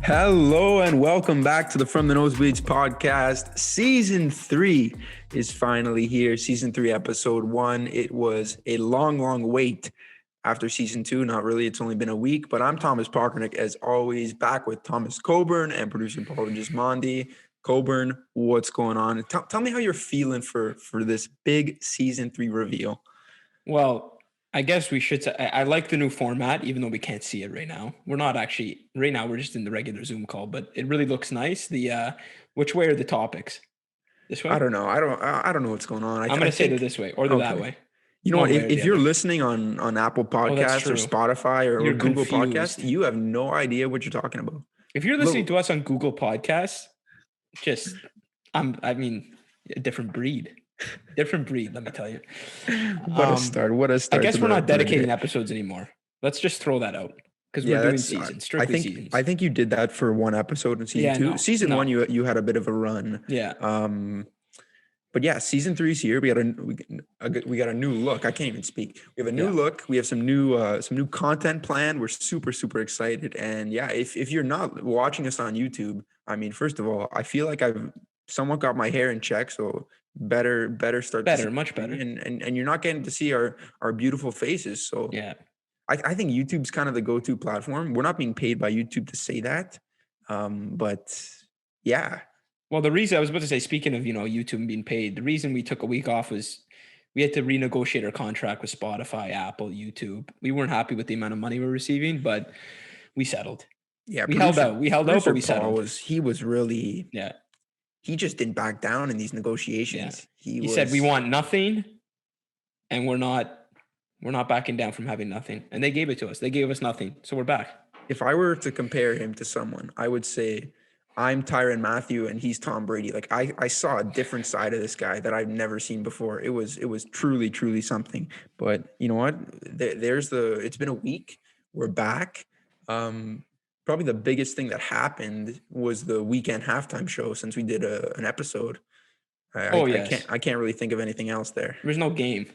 Hello and welcome back to the From the Nosebleeds podcast. Season 3 is finally here. Season 3, episode 1. It was a long wait after season 2. Not really. It's only been a week, but I'm Thomas Pocrnic, as always, back with Thomas Coburn and producer Paolo Gismondi. Coburn, what's going on? Tell me how you're feeling for this big season 3 reveal. Well, I guess we should say I like the new format, even though we can't see it right now. We're not actually right now. We're just in the regular Zoom call, but it really looks nice. The which way are the topics? This way? I don't know. I don't know what's going on. I'm going to say they're this way or they're that way. You know what? If you're listening on Apple Podcasts or Spotify or Google Podcasts, you have no idea what you're talking about. If you're listening to us on Google Podcasts, I mean, a different breed. Different breed, let me tell you. What a start. I guess we're not dedicating episodes anymore. Let's just throw that out because we're doing seasons, strictly seasons. I think you did that for one episode in season 2. Season 1, you had a bit of a run. Yeah. But yeah, season 3 is here. We got a new look. I can't even speak. We have a new look. We have some new content planned. We're super excited. And yeah, if you're not watching us on YouTube, I mean, first of all, I feel like I've somewhat got my hair in check. So better start. Much better. And you're not getting to see our beautiful faces. So yeah, I think YouTube's kind of the go-to platform. We're not being paid by YouTube to say that. But yeah. Well, the reason I was about to say, speaking of, YouTube being paid, the reason we took a week off was we had to renegotiate our contract with Spotify, Apple, YouTube. We weren't happy with the amount of money we're receiving, but we settled. Yeah. We held out, but we settled. He was really, yeah. He just didn't back down in these negotiations. Yeah. He said, we want nothing and we're not backing down from having nothing. And they gave it to us. They gave us nothing. So we're back. If I were to compare him to someone, I would say I'm Tyrann Mathieu and he's Tom Brady. Like I saw a different side of this guy that I've never seen before. It was truly something. But you know what? It's been a week. We're back. Probably the biggest thing that happened was the weekend halftime show since we did an episode. I can't really think of anything else there. There was no game.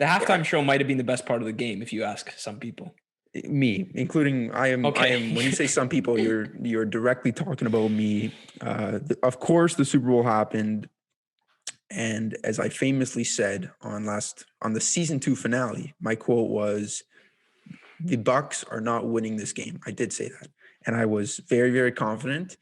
The halftime show might have been the best part of the game, if you ask some people. Me, including I am. When you say some people, you're directly talking about me. Of course, the Super Bowl happened, and as I famously said on the season 2 finale, my quote was, "The Bucs are not winning this game." I did say that, and I was very confident.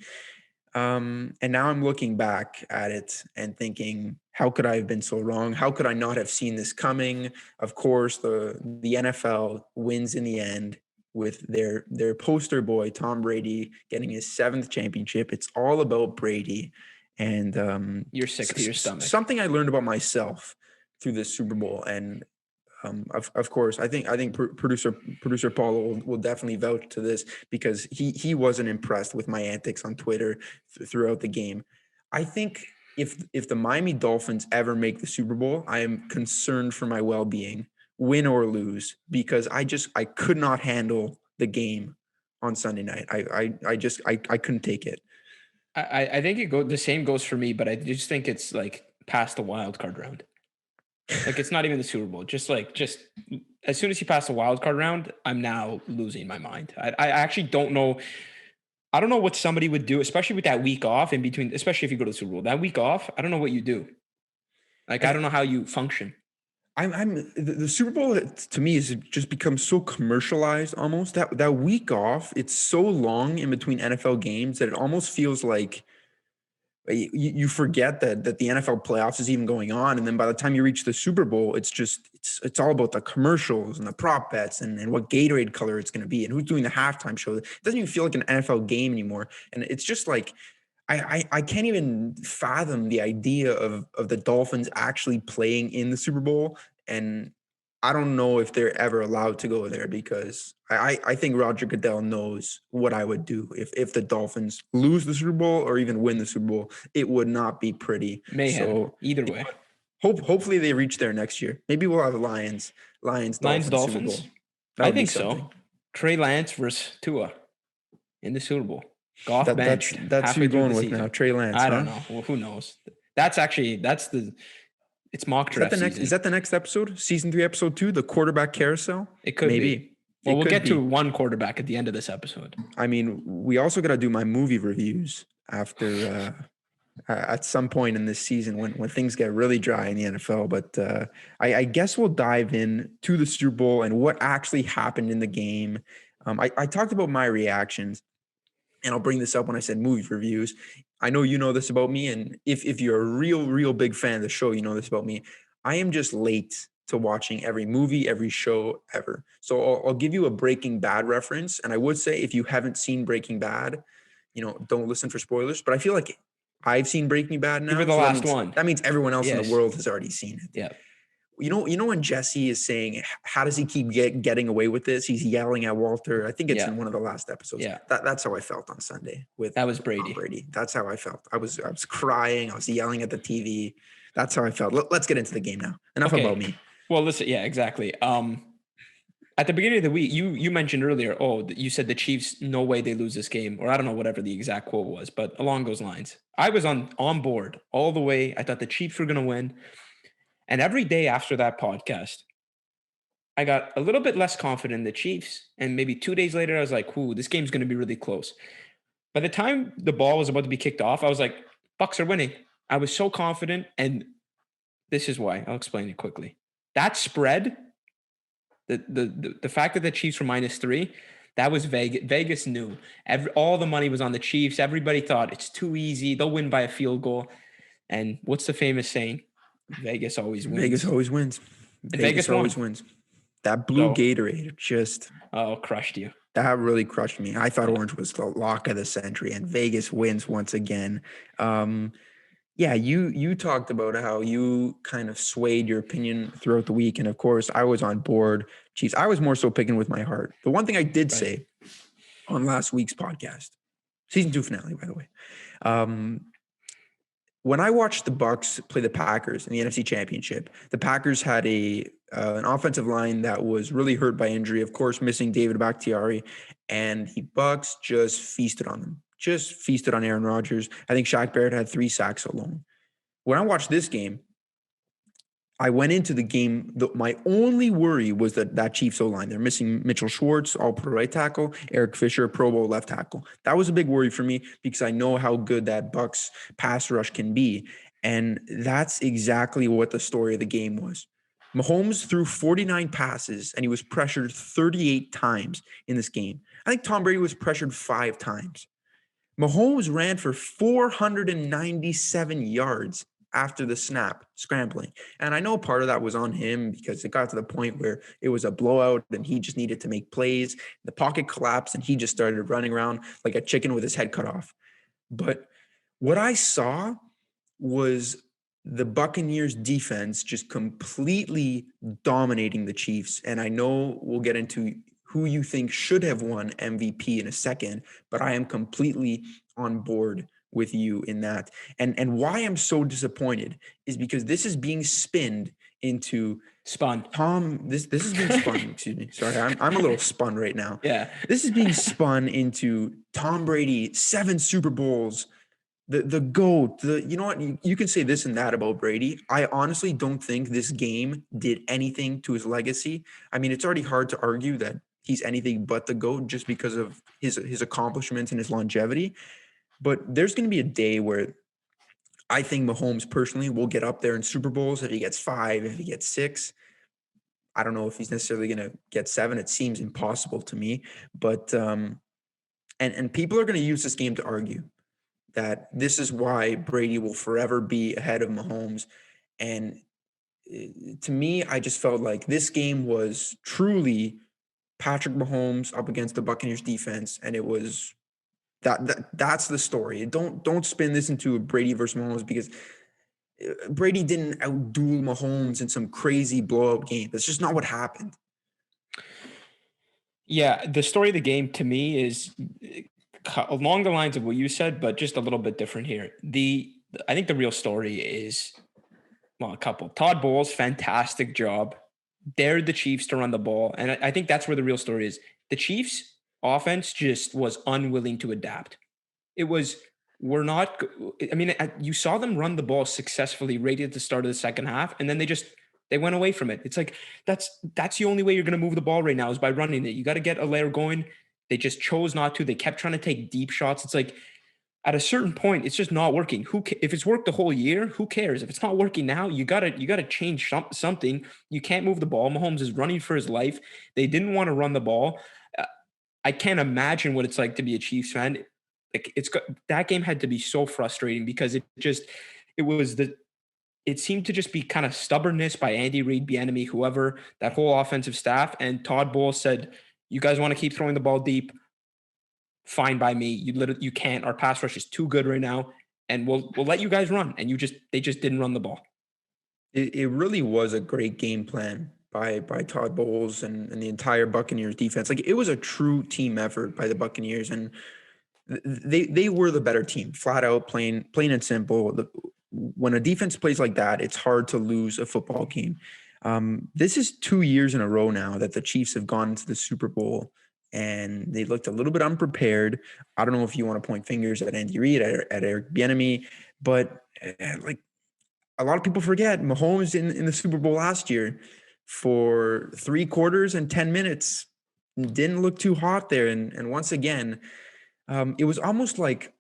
And now I'm looking back at it and thinking, how could I have been so wrong? How could I not have seen this coming? Of course, the NFL wins in the end with their poster boy, Tom Brady, getting his 7th championship. It's all about Brady. And you're sick to your stomach. Something I learned about myself through this Super Bowl. And of course, I think producer Paolo will definitely vouch to this because he wasn't impressed with my antics on Twitter throughout the game. I think if the Miami Dolphins ever make the Super Bowl, I am concerned for my well-being, win or lose, because I could not handle the game on Sunday night. I couldn't take it. I think the same goes for me, but I just think it's like past the wild card round. Like it's not even the Super Bowl. Just as soon as you pass the wild card round, I'm now losing my mind. I actually don't know. I don't know what somebody would do, especially with that week off in between, especially if you go to the Super Bowl. That week off, I don't know what you do. Like, I don't know how you function. The Super Bowl to me has just become so commercialized almost. That week off, it's so long in between NFL games that it almost feels like you forget that the NFL playoffs is even going on. And then by the time you reach the Super Bowl, it's all about the commercials and the prop bets and what Gatorade color it's going to be and who's doing the halftime show. It doesn't even feel like an NFL game anymore. And it's just like, I can't even fathom the idea of the Dolphins actually playing in the Super Bowl. And I don't know if they're ever allowed to go there because I think Roger Goodell knows what I would do if the Dolphins lose the Super Bowl or even win the Super Bowl. It would not be pretty. Mayhem. So either way. Hopefully they reach there next year. Maybe we'll have Lions, Dolphins. I think so. Trey Lance versus Tua in the Super Bowl. Goff bench. That's who you're going with now. Trey Lance. I don't know. Well, who knows? It's mock draft season. Is that the next episode? Season 3, episode 2, the quarterback carousel? It could maybe. be. Well, we'll get to one quarterback at the end of this episode. I mean, we also got to do my movie reviews after at some point in this season when things get really dry in the NFL. But I guess we'll dive in to the Super Bowl and what actually happened in the game. I talked about my reactions, and I'll bring this up when I said movie reviews. I know you know this about me, and if you're a real big fan of the show, you know this about me. I am just late to watching every movie, every show ever. So I'll give you a Breaking Bad reference. And I would say if you haven't seen Breaking Bad, don't listen for spoilers. But I feel like I've seen Breaking Bad now. You were the last one. That means everyone else in the world has already seen it. Yeah. You know when Jesse is saying, how does he keep getting away with this? He's yelling at Walter. I think it's in one of the last episodes. Yeah. That's how I felt on Sunday that was Brady. Tom Brady. That's how I felt. I was crying. I was yelling at the TV. That's how I felt. Let's get into the game now. Enough about me. Well, listen, yeah, exactly. At the beginning of the week, you mentioned earlier, you said the Chiefs, no way they lose this game, or I don't know, whatever the exact quote was, but along those lines. I was on board all the way. I thought the Chiefs were going to win. And every day after that podcast, I got a little bit less confident in the Chiefs. And maybe 2 days later, I was like, this game's going to be really close. By the time the ball was about to be kicked off, I was like, Bucs are winning. I was so confident. And this is why. I'll explain it quickly. That spread, the fact that the Chiefs were -3, that was Vegas. Vegas knew. All the money was on the Chiefs. Everybody thought it's too easy. They'll win by a field goal. And what's the famous saying? Vegas always wins. Vegas always wins. Vegas always wins. That blue Gatorade just crushed you. That really crushed me. I thought orange was the lock of the century, and Vegas wins once again. Yeah, you talked about how you kind of swayed your opinion throughout the week. And of course, I was on board. Chiefs. I was more so picking with my heart. The one thing I did say on last week's podcast, season 2 finale, by the way, when I watched the Bucs play the Packers in the NFC Championship, the Packers had an offensive line that was really hurt by injury, of course, missing David Bakhtiari, and the Bucs just feasted on them. Just feasted on Aaron Rodgers. I think Shaq Barrett had 3 sacks alone. When I watched this game, I went into the game. My only worry was that Chiefs O-line. They're missing Mitchell Schwartz, all-pro right tackle, Eric Fisher, Pro Bowl left tackle. That was a big worry for me because I know how good that Bucs pass rush can be. And that's exactly what the story of the game was. Mahomes threw 49 passes, and he was pressured 38 times in this game. I think Tom Brady was pressured 5 times. Mahomes ran for 497 yards after the snap, scrambling. And I know part of that was on him because it got to the point where it was a blowout and he just needed to make plays. The pocket collapsed and he just started running around like a chicken with his head cut off. But what I saw was the Buccaneers defense just completely dominating the Chiefs. And I know we'll get into who you think should have won MVP in a second, but I am completely on board with you in that. And why I'm so disappointed is because this is being spun into Tom. This is being spun. Excuse me. Sorry, I'm a little spun right now. Yeah. This is being spun into Tom Brady, 7 Super Bowls, the GOAT. You know what? You can say this and that about Brady. I honestly don't think this game did anything to his legacy. I mean, it's already hard to argue that he's anything but the GOAT just because of his accomplishments and his longevity. But there's going to be a day where I think Mahomes personally will get up there in Super Bowls. If he gets 5, if he gets 6, I don't know if he's necessarily going to get 7. It seems impossible to me. But and people are going to use this game to argue that this is why Brady will forever be ahead of Mahomes. And to me, I just felt like this game was truly Patrick Mahomes up against the Buccaneers defense, and it was that's the story. Don't spin this into a Brady versus Mahomes because Brady didn't outduel Mahomes in some crazy blowout game. That's just not what happened. Yeah, the story of the game to me is along the lines of what you said, but just a little bit different here. I think the real story is, well, a couple. Todd Bowles, fantastic job. Dared the Chiefs to run the ball. And I think that's where the real story is. The Chiefs offense just was unwilling to adapt. You saw them run the ball successfully right at the start of the second half, and then they just They went away from it. It's like that's the only way you're going to move the ball right now is by running it. You got to get Allaire going. They just chose not to. They kept trying to take deep shots. It's like at a certain point, it's just not working. If it's worked the whole year, who cares? If it's not working now, you gotta change something. You can't move the ball. Mahomes is running for his life. They didn't want to run the ball. I can't imagine what it's like to be a Chiefs fan. Like that game had to be so frustrating because it seemed to just be kind of stubbornness by Andy Reid, Bieniemy, whoever, that whole offensive staff. And Todd Bowles said, "You guys want to keep throwing the ball deep? Fine by me. You can't. Our pass rush is too good right now, and we'll let you guys run." And they just didn't run the ball. It really was a great game plan by Todd Bowles and the entire Buccaneers defense. Like, it was a true team effort by the Buccaneers, and they were the better team, flat out, plain and simple. When a defense plays like that, it's hard to lose a football game. This is 2 years in a row now that the Chiefs have gone into the Super Bowl, and they looked a little bit unprepared. I don't know if you want to point fingers at Andy Reid, at Eric Bieniemy, but like, a lot of people forget Mahomes in the Super Bowl last year for 3 quarters and 10 minutes didn't look too hot there. And once again, it was almost like,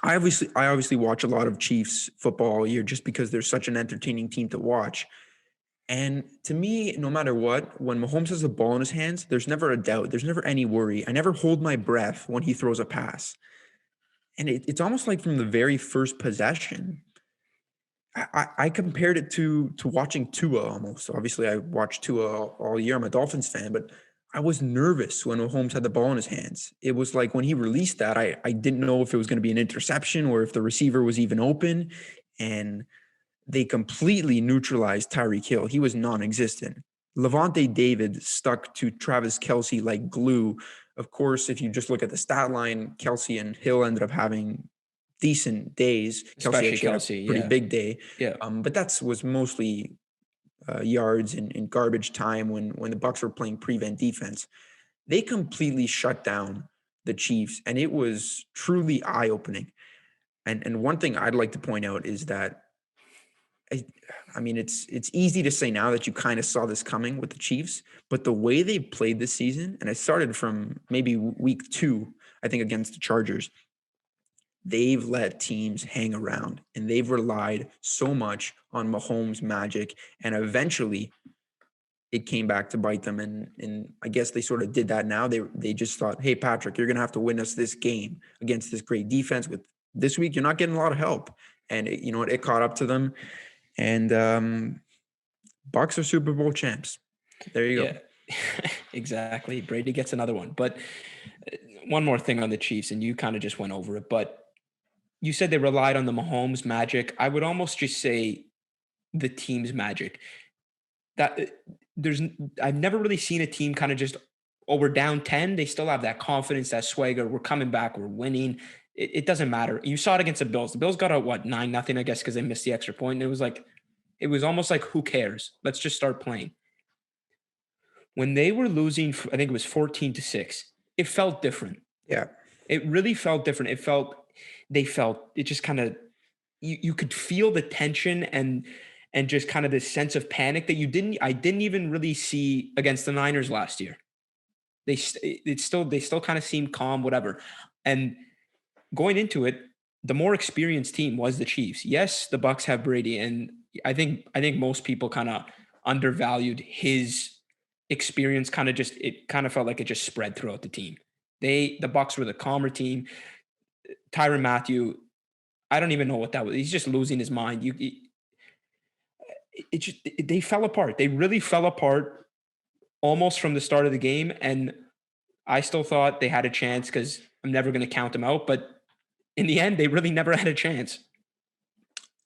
I obviously watch a lot of Chiefs football all year just because they're such an entertaining team to watch. And to me, no matter what, when Mahomes has a ball in his hands, there's never a doubt. There's never any worry. I never hold my breath when he throws a pass. And it's almost like from the very first possession, I compared it to watching Tua almost. Obviously, I watched Tua all year. I'm a Dolphins fan, but I was nervous when Mahomes had the ball in his hands. It was like when he released that, I didn't know if it was going to be an interception or if the receiver was even open. And they completely neutralized Tyreek Hill. He was non-existent. Levante David stuck to Travis Kelce like glue. Of course, if you just look at the stat line, Kelce and Hill ended up having decent days. Especially Kelce had a pretty big day. Yeah. But that was mostly yards in garbage time when the Bucs were playing prevent defense. They completely shut down the Chiefs, and it was truly eye-opening. And one thing I'd like to point out is that I mean, it's easy to say now that you kind of saw this coming with the Chiefs, but the way they played this season, and it started from maybe week 2, I think, against the Chargers, they've let teams hang around, and they've relied so much on Mahomes' magic, and eventually it came back to bite them. And I guess they sort of did that now. They just thought, hey, Patrick, you're going to have to win us this game against this great defense. With this week, you're not getting a lot of help. And you know what? It caught up to them. And Bucs are Super Bowl champs. There you go. Exactly. Brady gets another one. But one more thing on the Chiefs, and you kind of just went over it, but you said they relied on the Mahomes magic. I would almost just say the team's magic. I've never really seen a team kind of just, we're down 10. They still have that confidence, that swagger. We're coming back. We're winning. It doesn't matter. You saw it against the Bills. The Bills got out 9-0, I guess, because they missed the extra point. And it was almost like, who cares? Let's just start playing. When they were losing, I think it was 14-6, it felt different. Yeah. It really felt different. It just kind of, you could feel the tension and just kind of this sense of panic that I didn't even really see against the Niners last year. They still kind of seemed calm, whatever. And going into it, the more experienced team was the Chiefs. Yes, the Bucs have Brady, and I think most people kind of undervalued his experience. It kind of felt like it just spread throughout the team. The Bucs were the calmer team. Tyrann Mathieu, I don't even know what that was. He's just losing his mind. They fell apart. They really fell apart almost from the start of the game, and I still thought they had a chance because I'm never going to count them out, but in the end, they really never had a chance.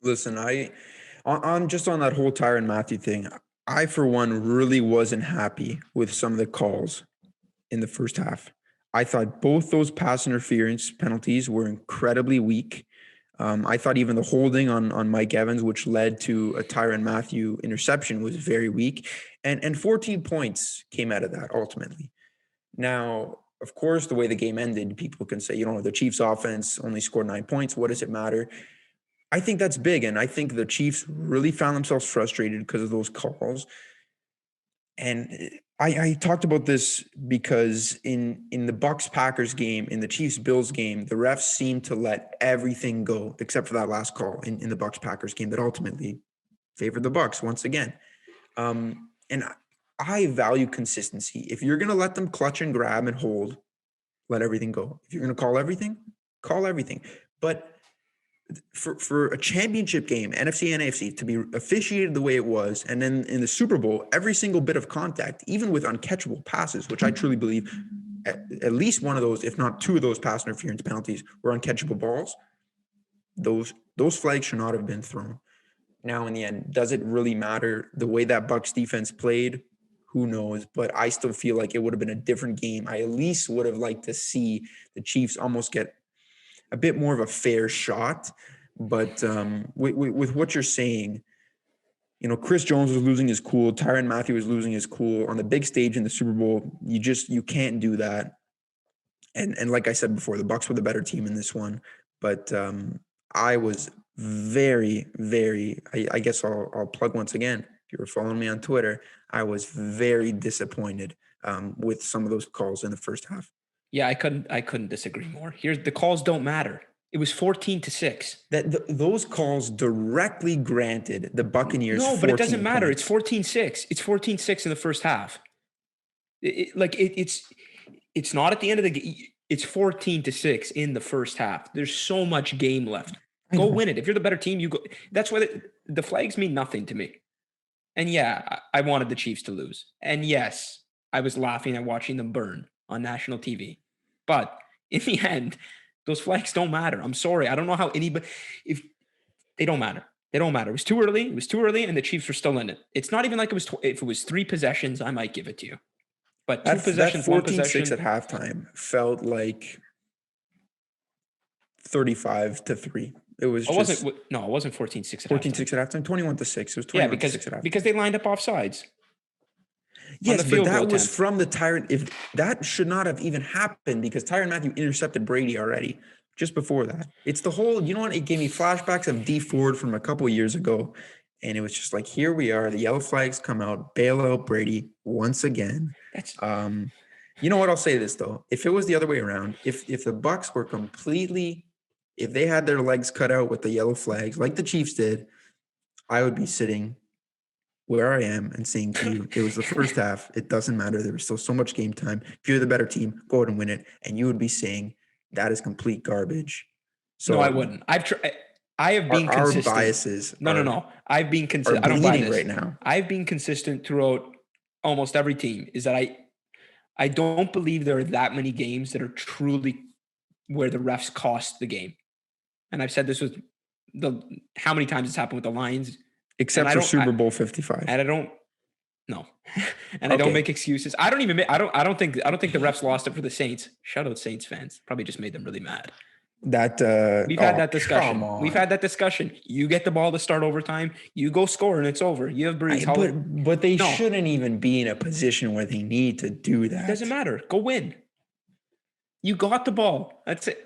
Listen, on that whole Tyrann Mathieu thing, I, for one, really wasn't happy with some of the calls in the first half. I thought both those pass interference penalties were incredibly weak. I thought even the holding on Mike Evans, which led to a Tyrann Mathieu interception, was very weak. And 14 points came out of that ultimately. Now, of course, the way the game ended, people can say, the Chiefs offense only scored 9 points. What does it matter? I think that's big. And I think the Chiefs really found themselves frustrated because of those calls. And I talked about this because in the Bucks-Packers game, in the Chiefs-Bills game, the refs seemed to let everything go except for that last call in the Bucks-Packers game that ultimately favored the Bucks once again. And I value consistency. If you're going to let them clutch and grab and hold, let everything go. If you're going to call everything. But for a championship game, NFC and AFC, to be officiated the way it was, and then in the Super Bowl, every single bit of contact, even with uncatchable passes, which I truly believe at least one of those, if not two of those pass interference penalties were uncatchable balls, those flags should not have been thrown. Now, in the end, does it really matter the way that Bucs defense played? Who knows? But I still feel like it would have been a different game. I at least would have liked to see the Chiefs almost get a bit more of a fair shot. But with what you're saying, Chris Jones was losing his cool. Tyrann Mathieu was losing his cool on the big stage in the Super Bowl. You can't do that. And like I said before, the Bucs were the better team in this one. But I was very, very, I guess I'll plug once again. If you were following me on Twitter, I was very disappointed with some of those calls in the first half. Yeah, I couldn't disagree more. The calls don't matter. It was 14-6. Those calls directly granted the Buccaneers. No, but it doesn't matter. Points. It's 14-6. It's 14-6 in the first half. It's not at the end of the game. It's 14-6 in the first half. There's so much game left. Go win it. If you're the better team, you go. That's why the flags mean nothing to me. And yeah, I wanted the Chiefs to lose. And yes, I was laughing at watching them burn on national TV. But in the end, those flags don't matter. I'm sorry. I don't know how anybody, if they don't matter. They don't matter. It was too early. And the Chiefs were still in it. It's not even like if it was 3 possessions, I might give it to you. But 2 possessions, 14-6 at halftime felt like 35-3. It was. It wasn't 14-6 at 14-6 at halftime. 21-6. It was 21-6 at halftime. Because they lined up offsides. Yes, but that was from the Tyrann. If that should not have even happened because Tyrann Mathieu intercepted Brady already just before that. It's the whole. You know what? It gave me flashbacks of D Ford from a couple of years ago, and it was just like, here we are. The yellow flags come out, bail out Brady once again. You know what? I'll say this though: if it was the other way around, if the Bucs were completely, if they had their legs cut out with the yellow flags like the Chiefs did, I would be sitting where I am and saying to you, it was the first half. It doesn't matter. There was still so much game time. If you're the better team, go out and win it. And you would be saying that is complete garbage. So no, I wouldn't. I have been consistent. Our biases. No. I've been consistent. I don't buy this right now. I've been consistent throughout almost every team. Is that I don't believe there are that many games that are truly where the refs cost the game. And I've said this with how many times it's happened with the Lions. Except for Super Bowl 55. And I don't I don't make excuses. I don't think the refs lost it for the Saints. Shout out Saints fans. Probably just made them really mad. We've had that discussion. We've had that discussion. You get the ball to start overtime, you go score and it's over. You have Breeze. But they shouldn't even be in a position where they need to do that. It doesn't matter. Go win. You got the ball. That's it.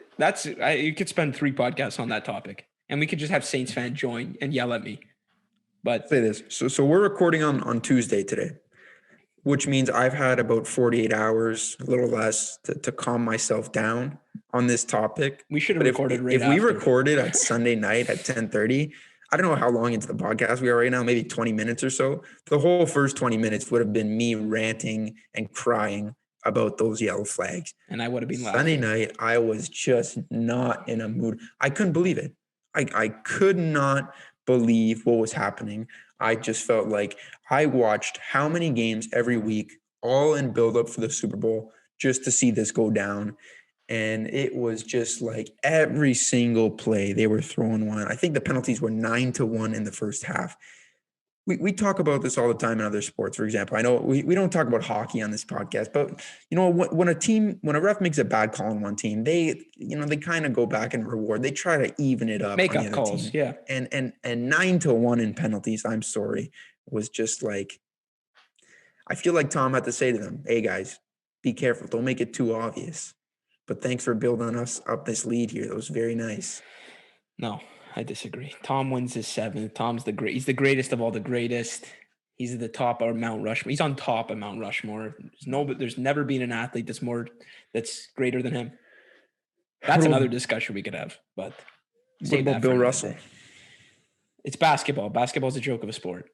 You could spend 3 podcasts on that topic, and we could just have Saints fan join and yell at me. But say this. So we're recording on Tuesday today, which means I've had about 48 hours, a little less, to calm myself down on this topic. We should have recorded right after. If we recorded at Sunday night at 10:30, I don't know how long into the podcast we are right now, maybe 20 minutes or so. The whole first 20 minutes would have been me ranting and crying about those yellow flags. And I would have been laughing. Sunday night, I was just not in a mood. I couldn't believe it. I could not believe what was happening. I just felt like I watched how many games every week, all in build up for the Super Bowl, just to see this go down. And it was just like every single play they were throwing one. I think the penalties were 9-1 in the first half. We talk about this all the time in other sports. For example, I know we don't talk about hockey on this podcast, but when a ref makes a bad call on one team, they kind of go back and reward. They try to even it up. Make on up calls, team. yeah. And 9-1 in penalties, I'm sorry, was just like, I feel like Tom had to say to them, hey guys, be careful. Don't make it too obvious. But thanks for building us up this lead here. That was very nice. No, I disagree. Tom wins his 7th. Tom's he's the greatest of all the greatest. He's at the top of Mount Rushmore. He's on top of Mount Rushmore. There's never been an athlete that's greater than him. That's another discussion we could have. But what about Bill Russell? It's basketball. Basketball's a joke of a sport.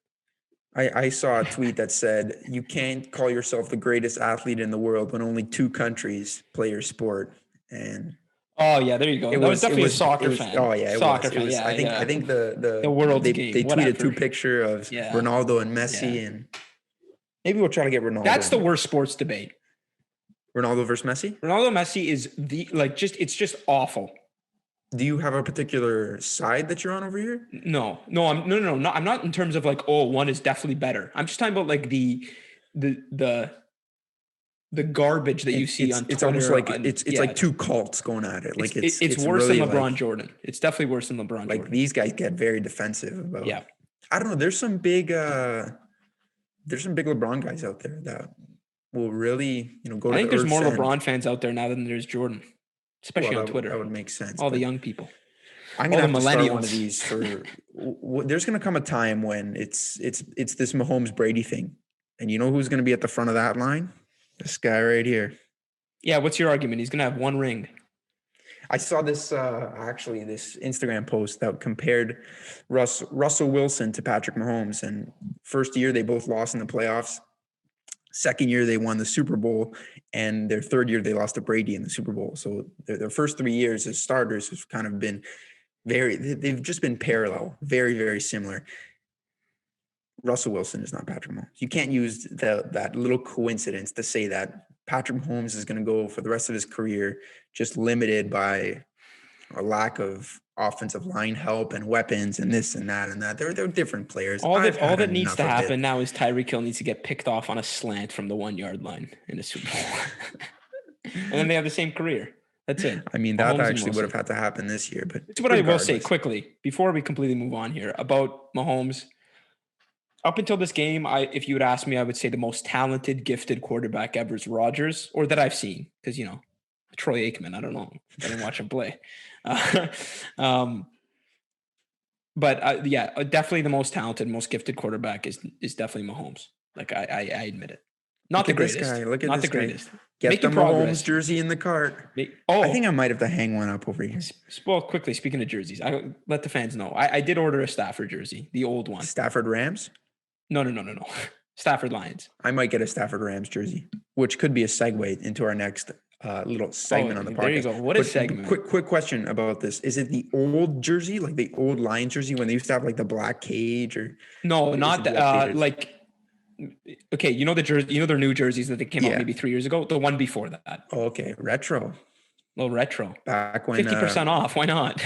I saw a tweet that said, you can't call yourself the greatest athlete in the world when only 2 countries play your sport. And oh yeah, there you go. That was definitely a soccer fan. Oh yeah, soccer fan. Yeah, I think the world's they game. They whatever. tweeted 2 picture of Ronaldo and Messi, and maybe we'll try to get Ronaldo. That's the worst sports debate. Ronaldo versus Messi. Messi is it's just awful. Do you have a particular side that you're on over here? No. I'm not in terms of like, oh, one is definitely better. I'm just talking about like the garbage that you see on Twitter. It's almost like it's like 2 cults going at it. Like it's worse really than LeBron Jordan. It's definitely worse than LeBron Jordan. Like these guys get very defensive about. Yeah. I don't know. There's some big LeBron guys out there that will really, go. I think there's more LeBron fans out there now than there's Jordan, especially on Twitter. That would make sense. All the young people. I'm gonna have to start one of these for. There's gonna come a time when it's this Mahomes Brady thing, and you know who's gonna be at the front of that line? This guy right here. Yeah, what's your argument? He's gonna have 1 ring. I saw this this Instagram post that compared Russell Wilson to Patrick Mahomes, and first year they both lost in the playoffs. Second year they won the Super Bowl, and their third year they lost to Brady in the Super Bowl. So their first 3 years as starters have kind of been they've just been parallel, very, very similar. Russell Wilson is not Patrick Mahomes. You can't use that little coincidence to say that Patrick Mahomes is going to go for the rest of his career just limited by a lack of offensive line help and weapons and this and that and that. They're different players. All that needs to happen now is Tyreek Hill needs to get picked off on a slant from the 1-yard line in a Super Bowl. And then they have the same career. That's it. I mean, that actually would have had to happen this year. But it's what I will say quickly before we completely move on here about Mahomes. Up until this game, if you would ask me, I would say the most talented, gifted quarterback ever is Rodgers, or that I've seen, because Troy Aikman. I don't know. I didn't watch him play. But definitely the most talented, most gifted quarterback is definitely Mahomes. Like I admit it. Not the greatest. Look at not this the guy. greatest. Get the Mahomes jersey in the cart. I think I might have to hang one up over here. Well, quickly, speaking of jerseys, I let the fans know. I did order a Stafford jersey, the old one. Stafford Rams? No. Stafford Lions. I might get a Stafford Rams jersey, which could be a segue into our next little segment on the podcast. There you go. What a segment. Quick question about this. Is it the old jersey, like the old Lions jersey when they used to have like the black cage or? No, not like, okay. You know the jersey, their new jerseys that they came out maybe 3 years ago, the one before that. Oh, okay. Retro. A little retro. Back when 50% off. Why not?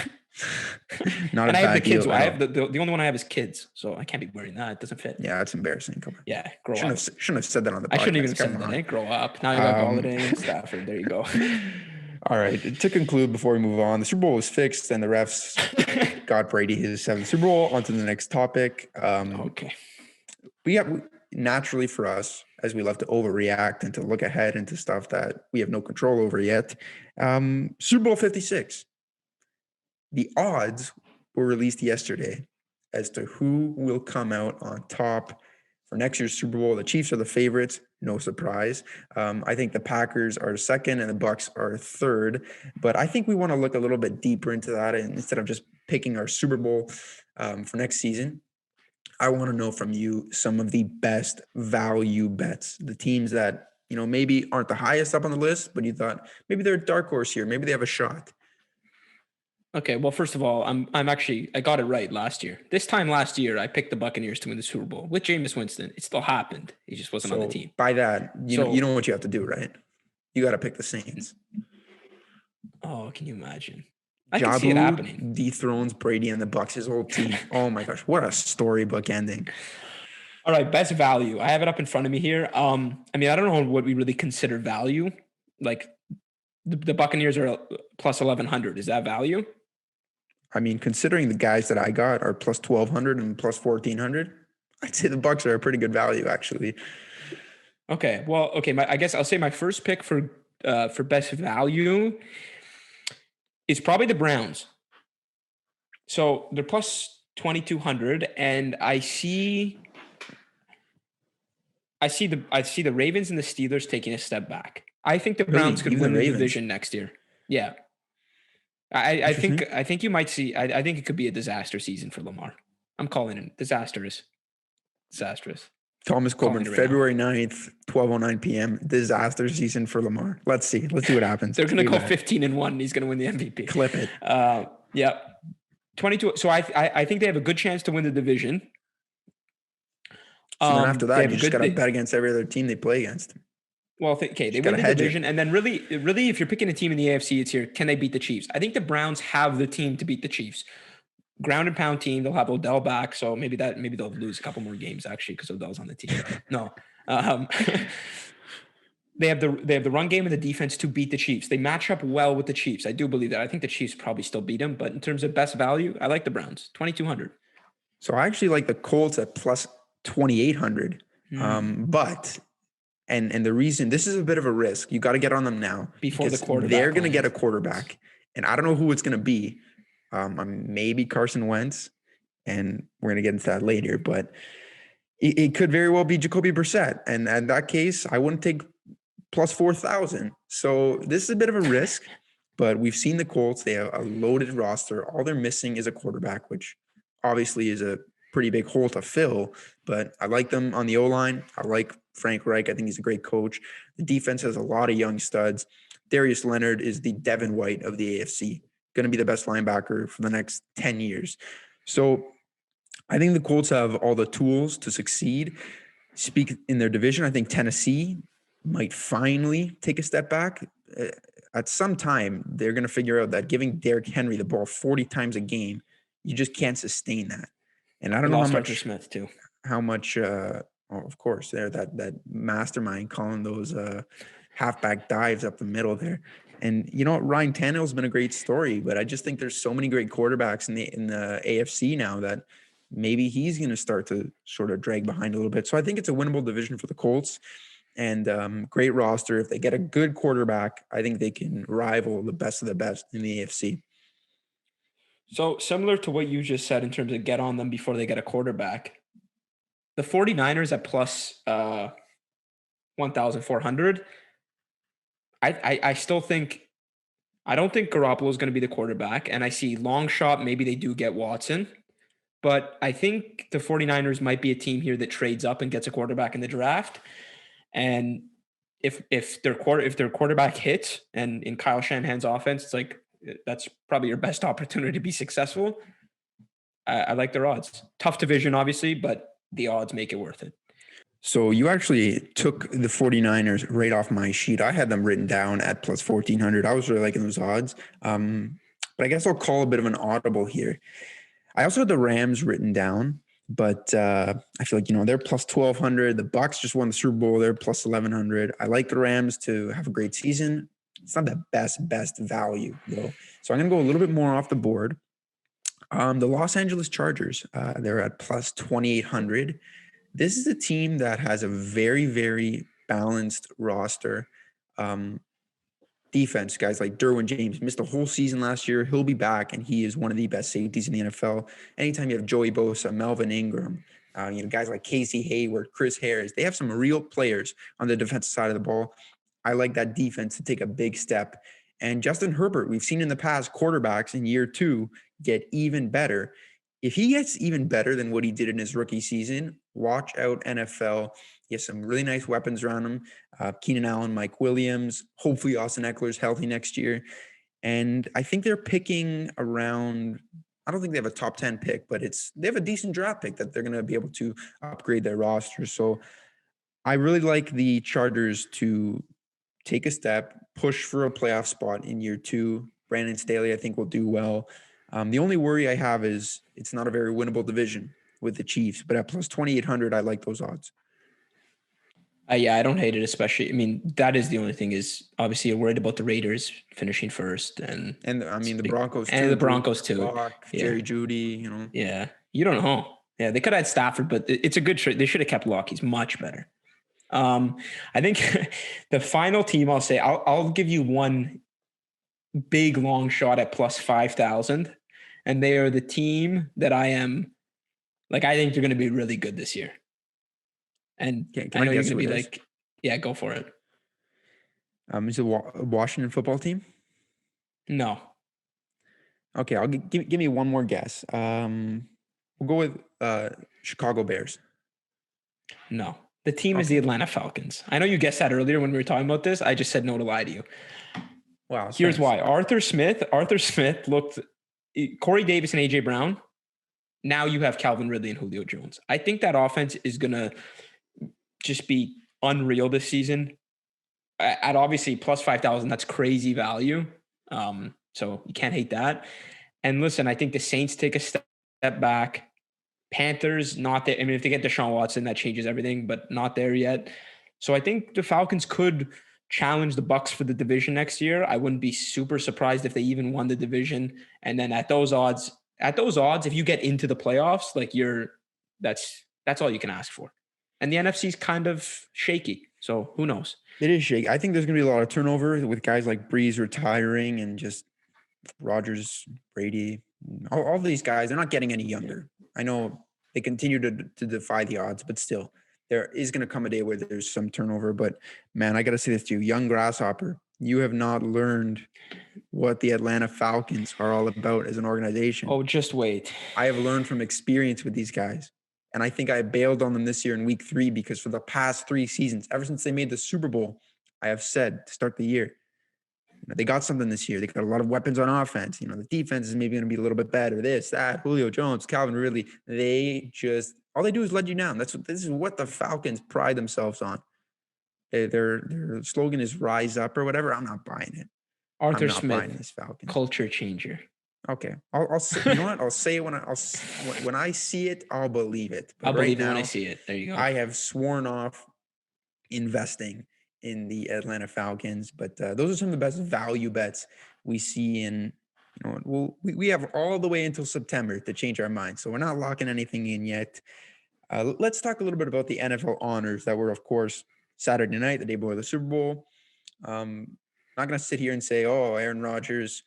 Not and a I have the bad kids. deal. I have the only one I have is kids, so I can't be wearing that. It doesn't fit. Yeah, that's embarrassing. Come on. Yeah, grow up. Shouldn't have said that on the podcast. I shouldn't even said that. I didn't grow up. Now you got Holiday and Stafford. There you go. All right. To conclude, before we move on, the Super Bowl was fixed, and the refs got Brady his 7th Super Bowl. On to the next topic. Okay. Naturally for us, as we love to overreact and to look ahead into stuff that we have no control over yet. Super Bowl 56. The odds were released yesterday as to who will come out on top for next year's Super Bowl. The Chiefs are the favorites, no surprise. I think the Packers are second and the Bucs are third. But I think we want to look a little bit deeper into that, and instead of just picking our Super Bowl for next season. I want to know from you some of the best value bets, the teams that, maybe aren't the highest up on the list, but you thought maybe they're a dark horse here. Maybe they have a shot. Okay. Well, first of all, I got it right last year. This time last year, I picked the Buccaneers to win the Super Bowl with Jameis Winston. It still happened. He just wasn't on the team. By that, you know what you have to do, right? You got to pick the Saints. Oh, can you imagine? I can see it happening. Dethrones Brady and the Bucs, his whole team. Oh my gosh, what a storybook ending. All right, best value. I have it up in front of me here. I don't know what we really consider value. Like the Buccaneers are plus 1,100. Is that value? I mean, considering the guys that I got are plus 1,200 and plus 1,400, I'd say the Bucs are a pretty good value, actually. Okay. Well, okay. I guess I'll say my first pick for best value is probably the Browns. So they're plus 2,200, and I see the Ravens and the Steelers taking a step back. I think the Browns could Even win the the Ravens. division next year. Yeah. I Interesting. think you might see. I think it could be a disaster season for Lamar. I'm calling it disastrous. Thomas Calling Coburn, it right now. February 9th, 12:09 p.m. Disaster season for Lamar. Let's see. Let's see what happens. They're going to Take go that. 15-1. And he's going to win the MVP. Clip it. Yeah. 22. So I think they have a good chance to win the division. So then after they that, have you a just good- got to bet against every other team they play against. Well, okay, they Just win gotta the hedge it. division, and then really, if you're picking a team in the AFC, it's here. Can they beat the Chiefs? I think the Browns have the team to beat the Chiefs. Ground and pound team. They'll have Odell back, so maybe they'll lose a couple more games actually because Odell's on the team. No, they have the run game and the defense to beat the Chiefs. They match up well with the Chiefs. I do believe that. I think the Chiefs probably still beat them, but in terms of best value, I like the Browns 2,200. So I actually like the Colts at plus 2,800. But and the reason, this is a bit of a risk. You got to get on them now Before the because quarterback they're going to get lands. a quarterback, and I don't know who it's going to be. Maybe Carson Wentz, and we're going to get into that later. But it could very well be Jacoby Brissett, and in that case, I wouldn't take plus 4,000. So this is a bit of a risk. But we've seen the Colts; they have a loaded roster. All they're missing is a quarterback, which obviously is a pretty big hole to fill. But I like them on the O-line. I like Frank Reich. I think he's a great coach. The defense has a lot of young studs. Darius Leonard is the Devin White of the AFC, going to be the best linebacker for the next 10 years. So I think the Colts have all the tools to succeed. Speak in their division, I think Tennessee might finally take a step back. At some time, they're going to figure out that giving Derrick Henry the ball 40 times a game, you just can't sustain that. And I don't know how much Arthur Smith too. Of course, they're that mastermind calling those halfback dives up the middle there. And you know what, Ryan Tannehill's been a great story, but I just think there's so many great quarterbacks in the AFC now that maybe he's going to start to sort of drag behind a little bit. So I think it's a winnable division for the Colts, and great roster. If they get a good quarterback, I think they can rival the best of the best in the AFC. So similar to what you just said in terms of get on them before they get a quarterback, the 49ers at plus 1,400. I still think, I don't think Garoppolo is going to be the quarterback, and I see long shot, maybe they do get Watson, but I think the 49ers might be a team here that trades up and gets a quarterback in the draft. And if their quarterback hits and in Kyle Shanahan's offense, it's like, that's probably your best opportunity to be successful. I like their odds. Tough division, obviously, but the odds make it worth it. So you actually took the 49ers right off my sheet. I had them written down at plus 1,400. I was really liking those odds. But I guess I'll call a bit of an audible here. I also had the Rams written down, but I feel like, they're plus 1,200. The Bucs just won the Super Bowl. They're plus 1,100. I like the Rams to have a great season. It's not the best value, though. So I'm going to go a little bit more off the board. The Los Angeles Chargers, they're at plus 2,800. This is a team that has a very, very balanced roster. Defense, guys like Derwin James missed a whole season last year. He'll be back, and he is one of the best safeties in the NFL. Anytime you have Joey Bosa, Melvin Ingram, guys like Casey Hayward, Chris Harris, they have some real players on the defensive side of the ball. I like that defense to take a big step. And Justin Herbert, we've seen in the past quarterbacks in year 2 get even better. If he gets even better than what he did in his rookie season, watch out, NFL. He has some really nice weapons around him. Keenan Allen, Mike Williams, hopefully Austin Eckler's healthy next year. And I think they're picking around, I don't think they have a top 10 pick, but they have a decent draft pick that they're going to be able to upgrade their roster. So I really like the Chargers to take a step, push for a playoff spot in year 2. Brandon Staley, I think, will do well. The only worry I have is it's not a very winnable division with the Chiefs, but at plus 2,800, I like those odds. Yeah, I don't hate it, especially. I mean, that is the only thing is obviously you're worried about the Raiders finishing first, and I mean the Broncos and too, the Broncos too. Brock, Yeah. Jerry Judy, Yeah, you don't know. Yeah, they could have had Stafford, but it's a good trade. They should have kept Locke. He's much better. I think the final team I'll say, I'll give you one big long shot at plus 5,000, and they are the team that I am. Like, I think they're going to be really good this year. And Can I know I you're guess going to who be it is? like, yeah, go for it. Is it a Washington football team? No, Okay, I'll give me one more guess. We'll go with Chicago Bears. no. The team is the Okay. Atlanta Falcons. I know you guessed that earlier when we were talking about this. I just said no to lie to you. Wow. Here's Thanks. why. Arthur Smith looked Corey Davis and AJ Brown. Now you have Calvin Ridley and Julio Jones. I think that offense is going to just be unreal this season. At obviously plus 5,000, that's crazy value. So you can't hate that. And listen, I think the Saints take a step back. Panthers, not there. I mean, if they get Deshaun Watson, that changes everything, but not there yet. So I think the Falcons could challenge the Bucs for the division next year. I wouldn't be super surprised if they even won the division. And then at those odds, if you get into the playoffs, like that's all you can ask for. And the NFC's kind of shaky. So who knows? It is shaky. I think there's going to be a lot of turnover with guys like Breeze retiring and just Rodgers, Brady, all these guys. They're not getting any younger. I know they continue to defy the odds, but still, there is going to come a day where there's some turnover. But man, I got to say this to you, young grasshopper, you have not learned what the Atlanta Falcons are all about as an organization. Oh, just wait. I have learned from experience with these guys. And I think I bailed on them this year in week 3 because for the past 3 seasons, ever since they made the Super Bowl, I have said to start the year, they got something this year. They got a lot of weapons on offense. The defense is maybe going to be a little bit better. This, that, Julio Jones, Calvin Ridley. All they do is let you down. This is what the Falcons pride themselves on. Their slogan is "Rise Up" or whatever. I'm not buying it. Arthur I'm not Smith, buying this Falcons. culture changer. Okay, I'll say, you know what? I'll say it when I see it, I'll believe it. But I'll believe it now, when I see it. There you go. I have sworn off investing in the Atlanta Falcons, but those are some of the best value bets we see in. We have all the way until September to change our minds, so we're not locking anything in yet. Let's talk a little bit about the NFL honors that were, of course, Saturday night, the day before the Super Bowl. Not going to sit here and say, "Oh, Aaron Rodgers,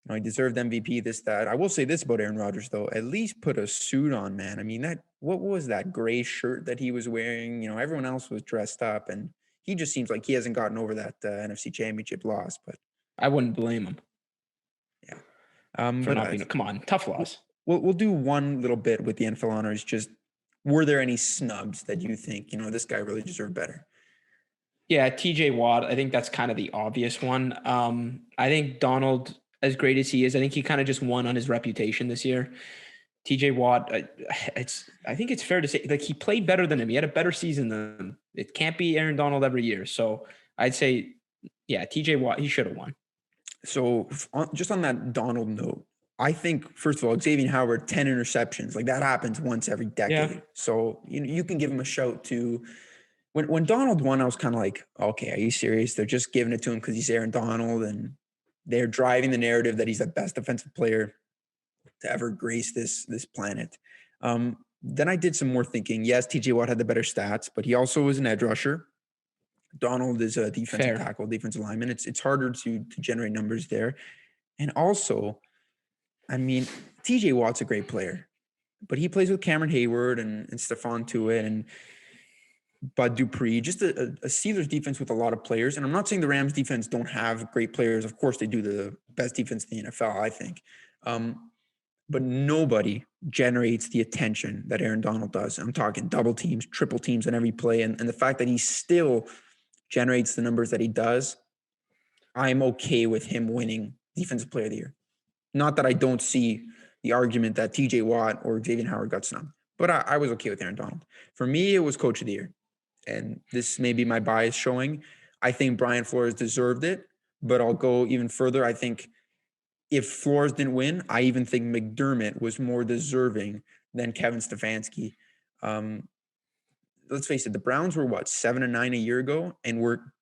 he deserved MVP, this, that." I will say this about Aaron Rodgers, though. At least put a suit on, man. I mean, what was that gray shirt that he was wearing? Everyone else was dressed up, and he just seems like he hasn't gotten over that NFC Championship loss. But I wouldn't blame him. Yeah. For not being. Come on, tough loss. We'll do one little bit with the NFL honors. Just, were there any snubs that you think, this guy really deserved better? Yeah, TJ Watt. I think that's kind of the obvious one. I think Donald, as great as he is, I think he kind of just won on his reputation this year. TJ Watt, I think it's fair to say, like, he played better than him. He had a better season than him. It can't be Aaron Donald every year. So I'd say, yeah, TJ Watt, he should have won. So just on that Donald note, I think, first of all, Xavier Howard, 10 interceptions. Like, that happens once every decade. Yeah. So you can give him a shout too. When Donald won, I was kind of like, okay, are you serious? They're just giving it to him because he's Aaron Donald, and they're driving the narrative that he's the best defensive player to ever grace this planet. Then I did some more thinking. Yes, TJ Watt had the better stats, but he also was an edge rusher. Donald is a defensive tackle, defensive lineman. It's harder to generate numbers there. And also, I mean, TJ Watt's a great player, but he plays with Cameron Hayward and Stephon Tuitt and Bud Dupree, just a Steelers defense with a lot of players. And I'm not saying the Rams defense don't have great players. Of course they do, the best defense in the NFL, I think. But nobody generates the attention that Aaron Donald does. I'm talking double teams, triple teams on every play. And the fact that he still generates the numbers that he does, I'm okay with him winning Defensive Player of the Year. Not that I don't see the argument that TJ Watt or Xavier Howard got snubbed, but I was okay with Aaron Donald. For me, it was Coach of the Year. And this may be my bias showing. I think Brian Flores deserved it, but I'll go even further. I think if Flores didn't win, I even think McDermott was more deserving than Kevin Stefanski. Let's face it, the Browns were 7-9 a year ago, and were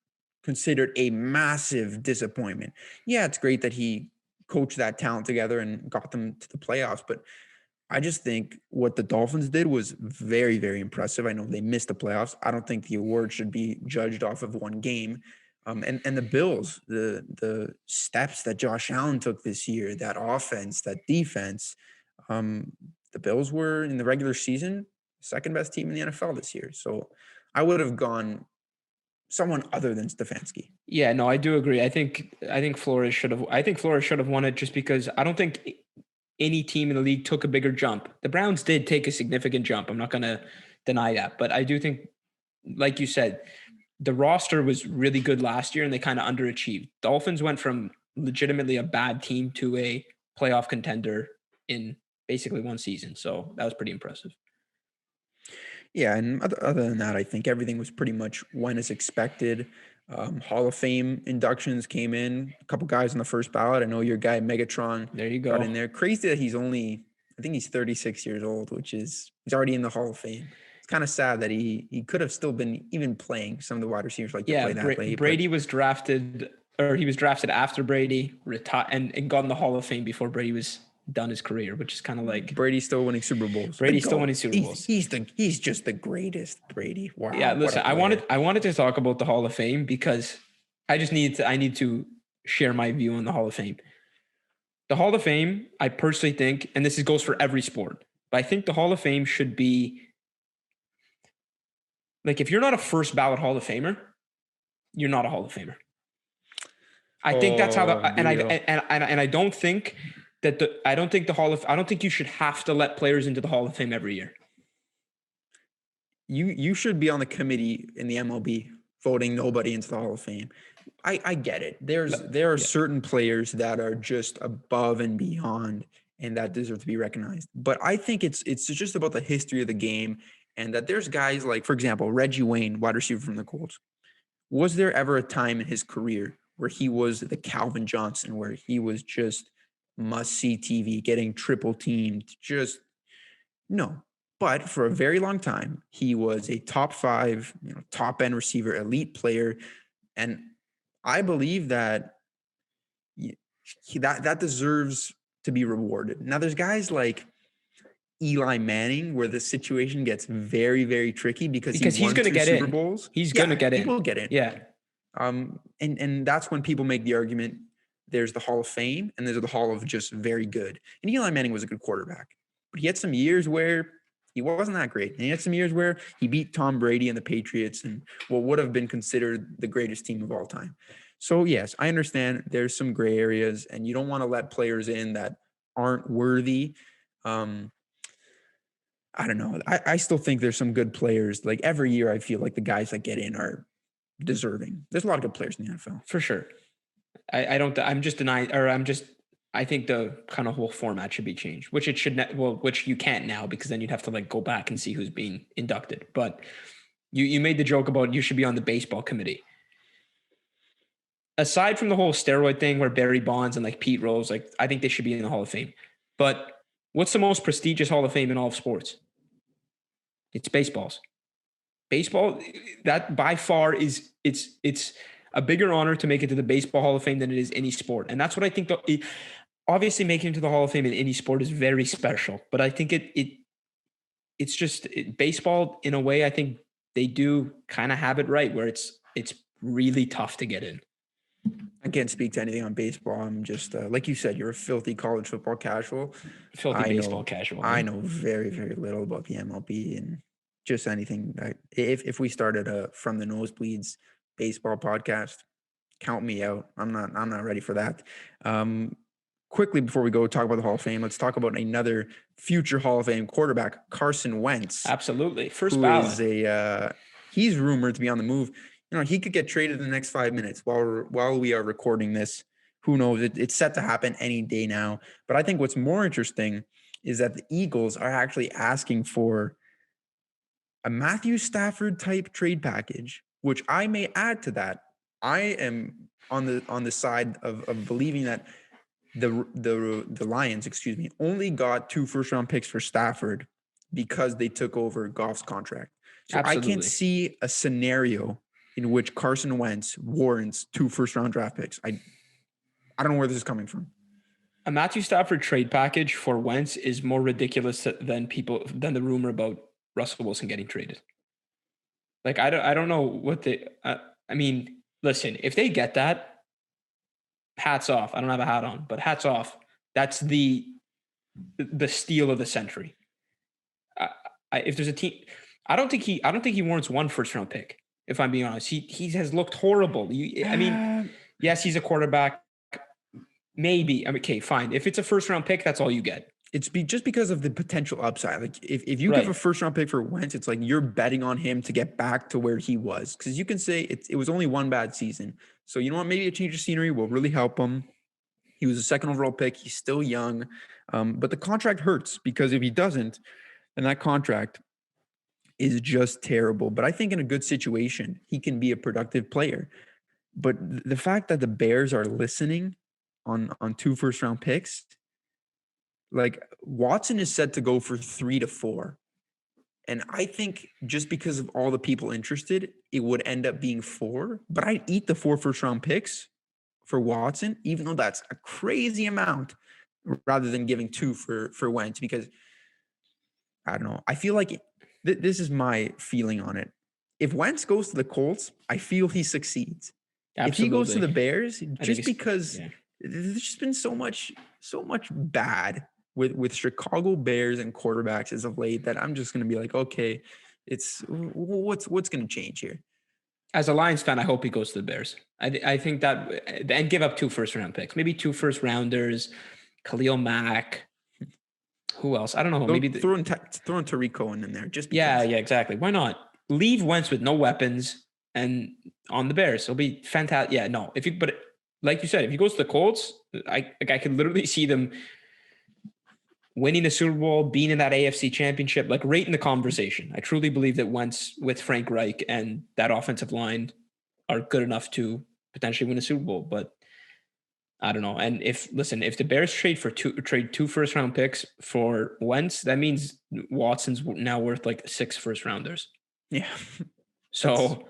considered a massive disappointment. Yeah, it's great that he coached that talent together and got them to the playoffs, but I just think what the Dolphins did was very, very impressive. I know they missed the playoffs. I don't think the award should be judged off of one game. And the Bills, the steps that Josh Allen took this year, that offense, that defense, the Bills were in the regular season second best team in the NFL this year. So I would have gone someone other than Stefanski. Yeah, no, I do agree. I think Flores should have. I think Flores should have won it just because I don't think any team in the league took a bigger jump. The Browns did take a significant jump. I'm not going to deny that, but I do think, like you said, the roster was really good last year and they kind of underachieved. Dolphins went from legitimately a bad team to a playoff contender in basically one season. So that was pretty impressive. Yeah, and other than that, I think everything was pretty much went as expected. Hall of Fame inductions came in. A couple guys on the first ballot. I know your guy Megatron There you go. got in there. Crazy that I think he's 36 years old, which is he's already in the Hall of Fame. It's kind of sad that he could have still been even playing. Some of the wide receivers like to play that late. Brady was drafted, or he was drafted after Brady retired and got in the Hall of Fame before Brady was done his career, which is kind of like Brady's still winning Super Bowls. Brady's still winning Super Bowls. He's just the greatest, Brady. Wow. Yeah, listen, I wanted to talk about the Hall of Fame because I need to share my view on the Hall of Fame. The Hall of Fame, I personally think, and this goes for every sport, but I think the Hall of Fame should be like, if you're not a first ballot Hall of Famer, you're not a Hall of Famer. I think that's how I don't think that I don't think you should have to let players into the Hall of Fame every year. You should be on the committee in the MLB voting nobody into the Hall of Fame. I get it. There are certain players that are just above and beyond and that deserve to be recognized. But I think it's just about the history of the game, and that there's guys like, for example, Reggie Wayne, wide receiver from the Colts. Was there ever a time in his career where he was the Calvin Johnson, where he was just must-see TV, getting triple teamed? Just no. But for a very long time, he was a top 5, top end receiver, elite player, and I believe that that deserves to be rewarded. Now, there's guys like Eli Manning where the situation gets very, very tricky because he's going to get Super Bowls. He's going to get in. He will get in. Yeah. And that's when people make the argument. There's the Hall of Fame and there's the Hall of just very good. And Eli Manning was a good quarterback, but he had some years where he wasn't that great. And he had some years where he beat Tom Brady and the Patriots and what would have been considered the greatest team of all time. So, yes, I understand there's some gray areas and you don't want to let players in that aren't worthy. I don't know. I still think there's some good players. Like every year, I feel like the guys that get in are deserving. There's a lot of good players in the NFL. For sure. I think the kind of whole format should be changed, which it should which you can't now, because then you'd have to like go back and see who's being inducted. But you made the joke about you should be on the baseball committee. Aside from the whole steroid thing where Barry Bonds and like Pete Rose, like I think they should be in the Hall of Fame. But what's the most prestigious Hall of Fame in all of sports? It's baseball's. Baseball, that by far is it's a bigger honor to make it to the Baseball Hall of Fame than it is any sport. And that's what I think. Obviously, making it to the Hall of Fame in any sport is very special. But I think it's just baseball in a way. I think they do kind of have it right, where it's really tough to get in. I can't speak to anything on baseball. I'm just like you said, you're a filthy college football casual. Baseball casual. I know very, very little about the MLB and just anything. If we started a From the Nosebleeds baseball podcast, count me out. I'm not ready for that. Quickly before we go talk about the Hall of Fame, let's talk about another future Hall of Fame quarterback, Carson Wentz. Absolutely, first ballot. He's rumored to be on the move. He could get traded in the next 5 minutes while we are recording this. Who knows? It's set to happen any day now. But I think what's more interesting is that the Eagles are actually asking for a Matthew Stafford type trade package, which I may add to that. I am on the side of believing that the Lions, only got 2 first-round picks for Stafford because they took over Goff's contract. So absolutely. I can't see a scenario in which Carson Wentz warrants 2 first-round draft picks. I don't know where this is coming from. A Matthew Stafford trade package for Wentz is more ridiculous than the rumor about Russell Wilson getting traded. Like I don't know what I mean, listen, if they get that, hats off. I don't have a hat on, but hats off. That's the steal of the century. If there's a team, I don't think he warrants one first round pick. If I'm being honest, he has looked horrible. I mean, yes, he's a quarterback. Maybe. I mean, okay, fine. If it's a first round pick, that's all you get. It's just because of the potential upside. Like if you give a first round pick for Wentz, it's like you're betting on him to get back to where he was. Because you can say it was only one bad season. So you know what? Maybe a change of scenery will really help him. He was a second overall pick. He's still young. But the contract hurts because if he doesn't, then that contract is just terrible. But I think in a good situation, he can be a productive player. But the fact that the Bears are listening on 2 first round picks, like Watson is set to go for 3 to 4. And I think just because of all the people interested, it would end up being 4. But I'd eat the 4 first round picks for Watson, even though that's a crazy amount, rather than giving 2 for Wentz, because I don't know. I feel like this is my feeling on it. If Wentz goes to the Colts, I feel he succeeds. Absolutely. If he goes to the Bears, just because there's just been so much bad with Chicago Bears and quarterbacks as of late that I'm just going to be like, okay, it's what's going to change here. As a Lions fan, I hope he goes to the Bears. I think that, and give up 2 first round picks, maybe 2 first rounders, Khalil Mack. Who else? I don't know. Maybe throwing Tariq Cohen in there. Just because. Yeah, exactly. Why not leave Wentz with no weapons and on the Bears? It'll be fantastic. Yeah, no. But like you said, if he goes to the Colts, I could literally see them winning a Super Bowl, being in that AFC Championship, like right in the conversation. I truly believe that Wentz with Frank Reich and that offensive line are good enough to potentially win a Super Bowl. But I don't know. And if the Bears trade 2 first round picks for Wentz, that means Watson's now worth like 6 first rounders. Yeah. So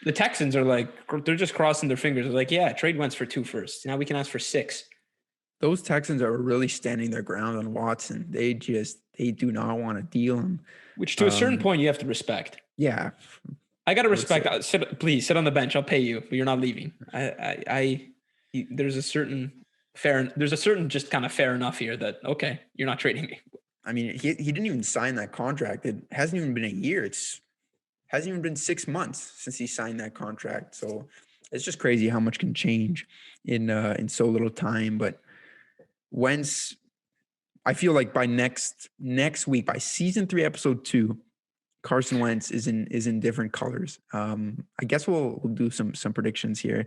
the Texans are like, they're just crossing their fingers. They're like, yeah, trade Wentz for 2 firsts. Now we can ask for 6. Those Texans are really standing their ground on Watson. They do not want to deal him. Which to a certain point you have to respect. Yeah. I got to respect. Please sit on the bench. I'll pay you, but you're not leaving. There's a certain just kind of fair enough here that, okay, you're not trading me. I mean, he didn't even sign that contract. It hasn't even been a year. Hasn't even been 6 months since he signed that contract. So it's just crazy how much can change in so little time. But Wentz, I feel like by next week, by season 3, episode 2, Carson Wentz is in different colors. I guess we'll do some predictions here.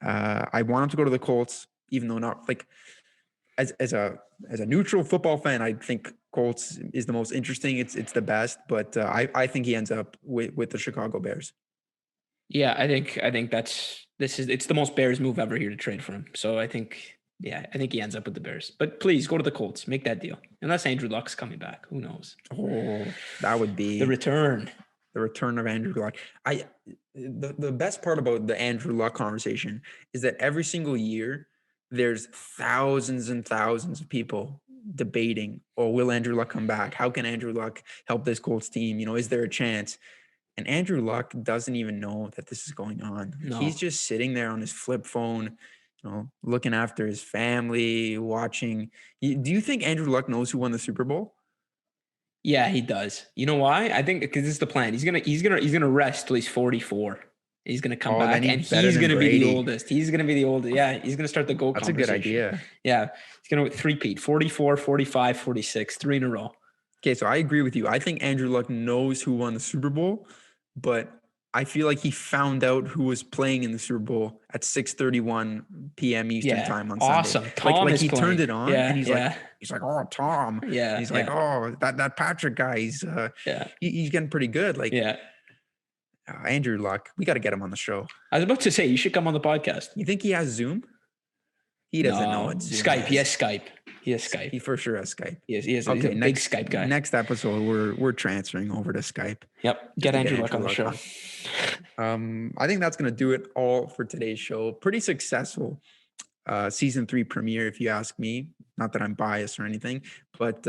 I want him to go to the Colts, even though not like as a neutral football fan, I think Colts is the most interesting. It's the best, but I think he ends up with the Chicago Bears. Yeah, I think it's the most Bears move ever here to trade for him. So I think he ends up with the Bears. But please go to the Colts, make that deal. Unless Andrew Luck's coming back, who knows? Oh, that would be the return. The return of Andrew Luck. The best part about the Andrew Luck conversation is that every single year there's thousands and thousands of people debating, will Andrew Luck come back? How can Andrew Luck help this Colts team? Is there a chance? And Andrew Luck doesn't even know that this is going on. No. He's just sitting there on his flip phone, looking after his family, watching. Do you think Andrew Luck knows who won the Super Bowl? Yeah, he does. You know why? I think because this is the plan. He's gonna rest till he's 44. He's gonna come back, and he's gonna be the oldest. He's gonna be the oldest. Yeah, he's gonna start the GOAT conversation. That's a good idea. Yeah, he's gonna three-peat, 44, 45, 46, 3 in a row. Okay, so I agree with you. I think Andrew Luck knows who won the Super Bowl, but I feel like he found out who was playing in the Super Bowl at 6:31 p.m. Eastern time on Sunday. Awesome. Tom like he playing. turned it on, and he's like, oh, Tom. Yeah. And he's like, oh, that Patrick guy. He's getting pretty good. Like, Andrew Luck, we got to get him on the show. I was about to say, you should come on the podcast. You think he has Zoom? He doesn't know what Zoom Skype. is. He has Skype. He has Skype. He for sure has Skype. He is. Okay, big Skype guy. Next episode, we're transferring over to Skype. Yep. Get Andrew Luck on the show. I think that's going to do it all for today's show. Pretty successful season 3 premiere, if you ask me. Not that I'm biased or anything, but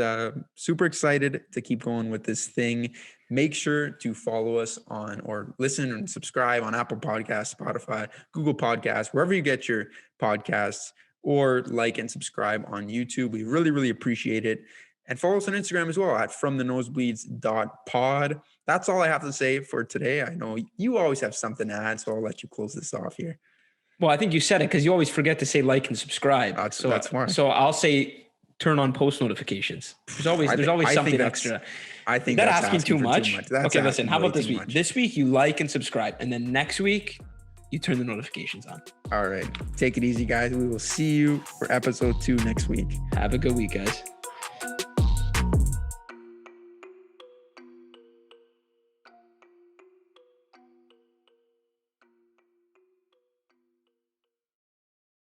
super excited to keep going with this thing. Make sure to follow us on or listen and subscribe on Apple Podcasts, Spotify, Google Podcasts, wherever you get your podcasts, or like and subscribe on YouTube. We really, really appreciate it. And follow us on Instagram as well at fromthenosebleeds.pod. That's all I have to say for today. I know you always have something to add, so I'll let you close this off here. Well, I think you said it because you always forget to say like and subscribe. That's smart. So I'll say turn on post notifications. There's always something extra. I think that's asking too much. Okay, listen. How about this week? Much. This week you like and subscribe, and then next week you turn the notifications on. All right, take it easy, guys. We will see you for episode 2 next week. Have a good week, guys.